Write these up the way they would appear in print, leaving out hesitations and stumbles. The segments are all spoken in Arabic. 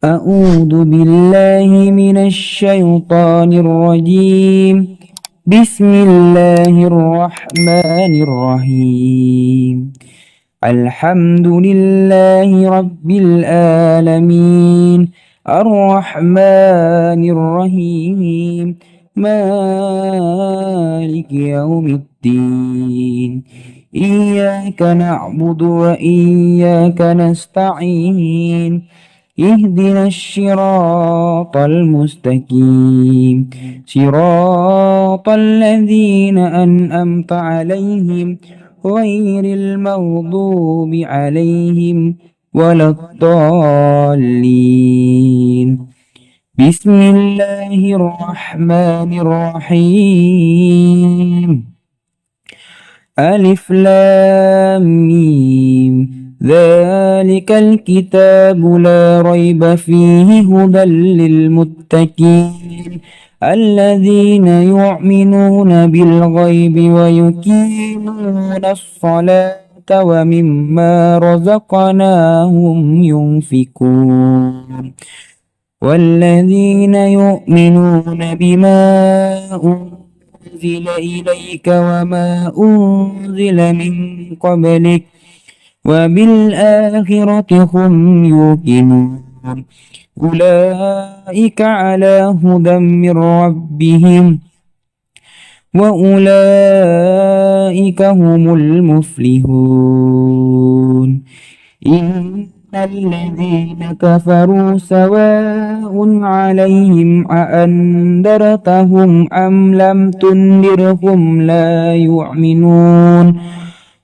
أعوذ بالله من الشيطان الرجيم. بسم الله الرحمن الرحيم. الحمد لله رب العالمين الرحمن الرحيم مالك يوم الدين. إياك نعبد وإياك نستعين. اهدنا الصراط المستقيم صراط الذين أنعمت عليهم غير المغضوب عليهم ولا الضالين. بسم الله الرحمن الرحيم. ألف لام ميم ذلك الكتاب لا ريب فيه هدى للمتقين الذين يؤمنون بالغيب ويقيمون الصلاة ومما رزقناهم ينفقون والذين يؤمنون بما أنزل إليك وما أنزل من قبلك وبالآخرة هم يوقنون أولئك على هدى من ربهم وأولئك هم المفلحون. إن الذين كفروا سواء عليهم أأنذرتهم أم لم تنذرهم لا يؤمنون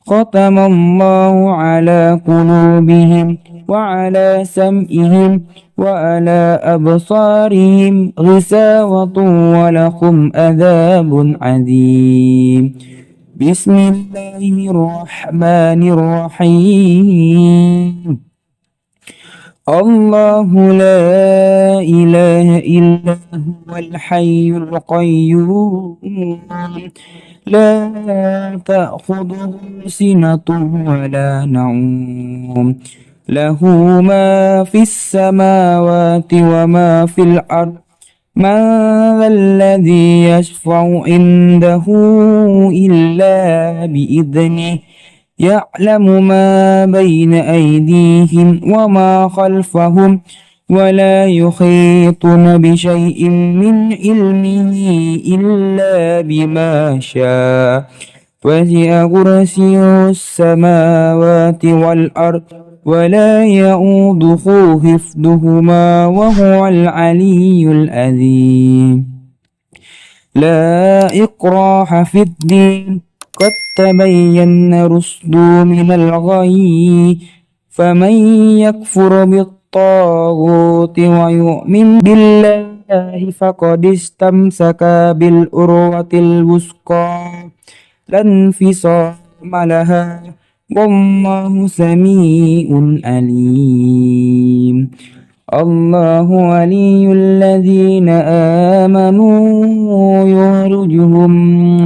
ختم الله على قلوبهم وعلى سمعهم وعلى أبصارهم غشاوة ولهم عذاب عظيم. بسم الله الرحمن الرحيم. الله لا إله إلا هو الحي القيوم لا تأخذه سنة ولا نوم له ما في السماوات وما في الأرض من ذا الذي يشفع عنده إلا بإذنه يعلم ما بين أيديهم وما خلفهم ولا يحيطون بشيء من علمه إلا بما شاء وسع كرسيه السماوات والأرض ولا يؤوده حفظهما وهو العلي العظيم. لا إكراه في الدين قد تبين الرشد من الغي فمن يكفر بالطاغوت ويؤمن بالله فقد استمسك بالعروة الوثقى لا انفصام لها والله سميع عليم. الله ولي الذين آمنوا يخرجهم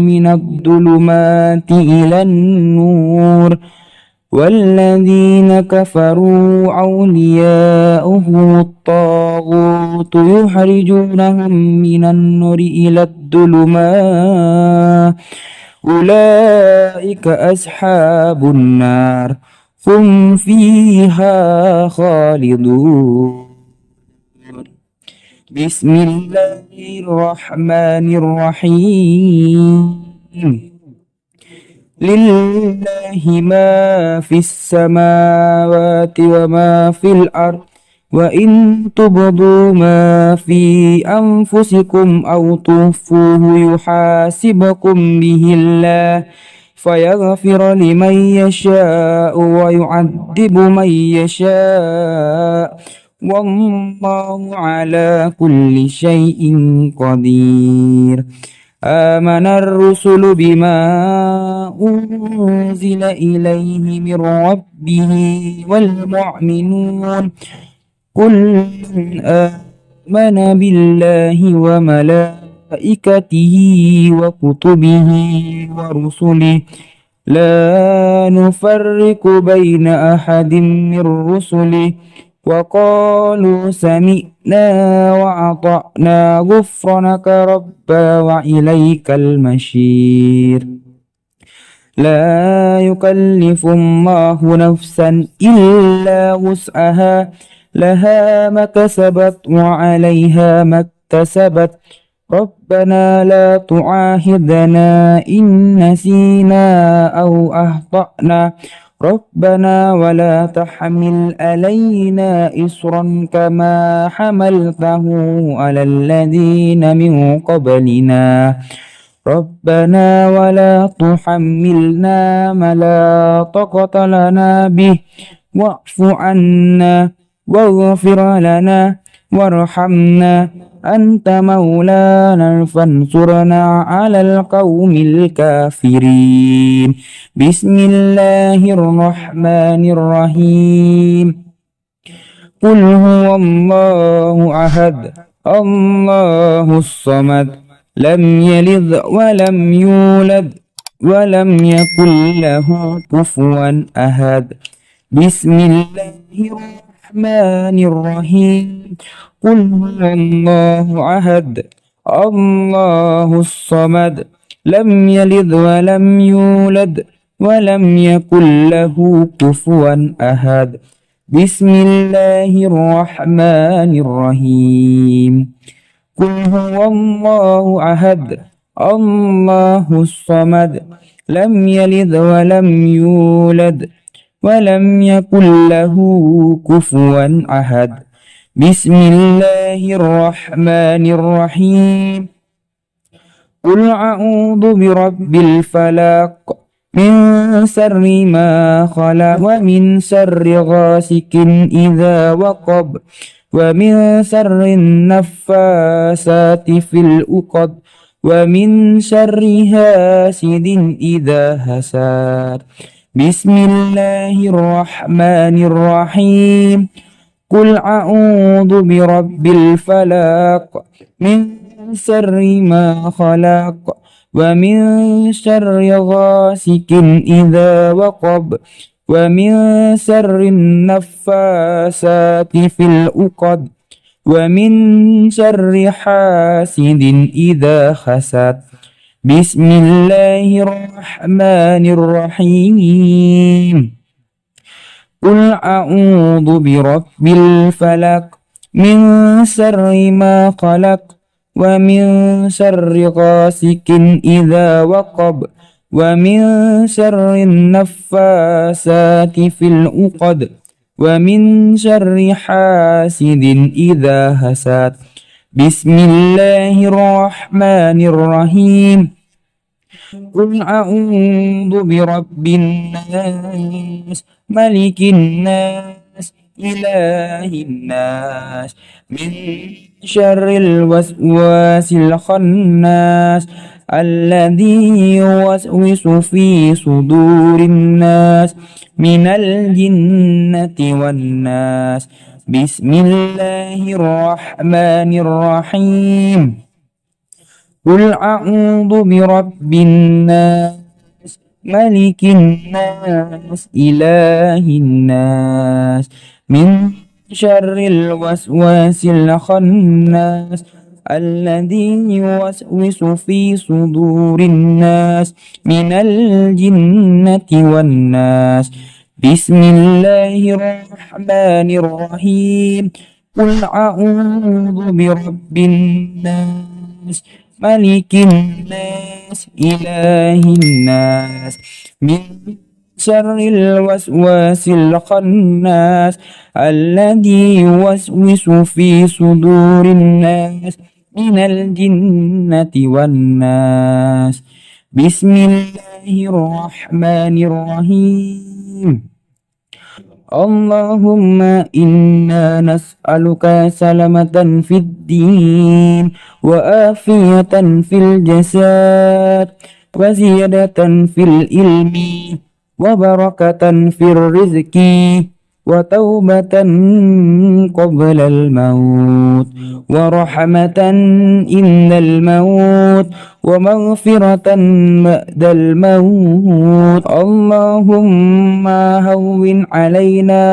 من الظلمات إلى النور والذين كفروا أولياؤهم الطاغوت يخرجونهم من النور إلى الظلمات أولئك أصحاب النار هم فيها خالدون. بسم الله الرحمن الرحيم. لله ما في السماوات وما في الأرض وإن تبدوا ما في أنفسكم أو تخفوه يحاسبكم به الله فيغفر لمن يشاء ويعذب من يشاء والله على كل شيء قدير. آمن الرسل بما أنزل إليه من ربه والمؤمنون كل آمن بالله وملائكته وكتبه ورسله لا نفرق بين أحد من رسله وقالوا سمعنا وأطعنا غفرانك ربنا وإليك المصير. لا يكلف الله نفسا إلا وسعها لها ما كسبت وعليها ما اكتسبت ربنا لا تعاهدنا إن نسينا أو أخطأنا ربنا ولا تحمل علينا إصرا كما حملته على الذين من قبلنا ربنا ولا تحملنا ما لا طاقة لنا به واعف عنا واغفر لنا وارحمنا أنت مولانا فانصرنا على القوم الكافرين. بسم الله الرحمن الرحيم. قل هو الله أحد الله الصمد لم يلد ولم يولد ولم يكن له كفوا أحد. بسم الله الرحمن الرحيم. قل هو الله أحد الله الصمد لم يلد ولم يولد ولم يكن له كفوا أحد. بسم الله الرحمن الرحيم. قل هو الله أحد الله الصمد لم يلد ولم يولد ولم يكن له كفوا أحد. بسم الله الرحمن الرحيم. قل أعوذ برب الفلق من شر ما خلق ومن شر غاسق إذا وقب ومن شر النفاثات في العقد ومن شر حاسد إذا حسد. بسم الله الرحمن الرحيم. قل أعوذ برب الفلق من شر ما خلق ومن شر غاسق إذا وقب ومن شر النفاثات في العقد ومن شر حاسد إذا حسد. بسم الله الرحمن الرحيم. قل أعوذ برب الفلق من شر ما خلق ومن شر غاسق إذا وقب ومن شر النفاثات في العقد ومن شر حاسد إذا حسد. بسم الله الرحمن الرحيم. قل أعوذ برب الناس ملك الناس إله الناس من شر الوسواس الخناس الذي يوسوس في صدور الناس من الجنة والناس. بسم الله الرحمن الرحيم. قل أعوذ برب الناس ملك الناس إله الناس من شر الوسواس الخناس الذي يوسوس في صدور الناس من الجنة والناس. بسم الله الرحمن الرحيم. قل أعوذ برب الناس ملك الناس إله الناس من شر الوسواس الخناس الذي يوسوس في صدور الناس من الجنة والناس. بسم الله الرحمن الرحيم. اللهم إنا نسألك سلامة في الدين وآفية في الجسد وزيادة في العلم وبركة في الرزق وتوبة قبل الموت ورحمة عند الموت ومغفرة بعد الموت. اللهم هون علينا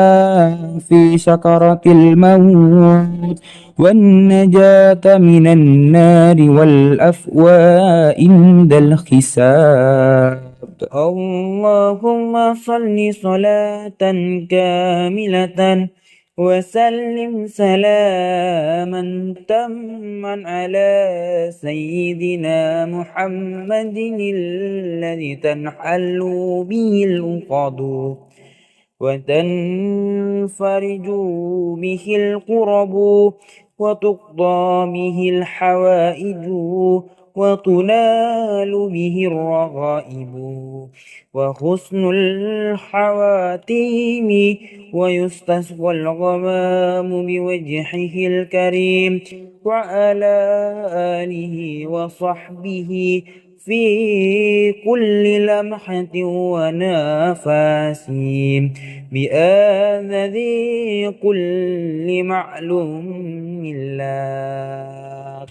في سكرة الموت والنجاة من النار والأفواء عند الحساب. اللهم صل صلاة كاملة وسلم سلاما تاما على سيدنا محمد الذي تنحل به العقد وتنفرج به الكرب وتقضى به الحوائج وتنال به الرغائب وحسن الحواتيم ويستسقى الغمام بوجهه الكريم وعلى آله وصحبه في كل لمحة ونفس بآذذ كل معلوم لك.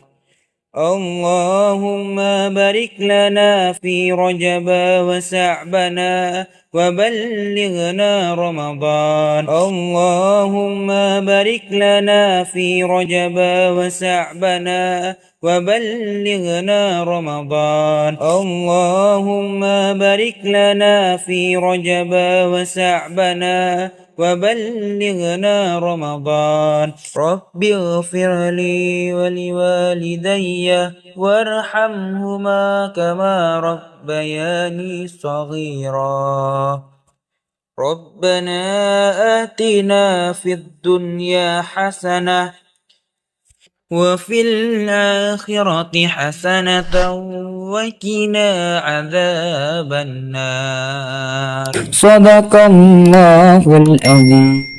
اللهم بارك لنا في رجب وشعبنا وبلغنا رمضان. اللهم بارك لنا في رجب وشعبنا وبلغنا رمضان. اللهم بارك لنا في رجب وشعبنا وبلغنا رمضان. رب اغفر لي ولوالدي وارحمهما كما ربياني صغيرا. ربنا آتنا في الدنيا حسنة وفي الآخرة حسنة وقنا عذاب النار. صدق الله العظيم.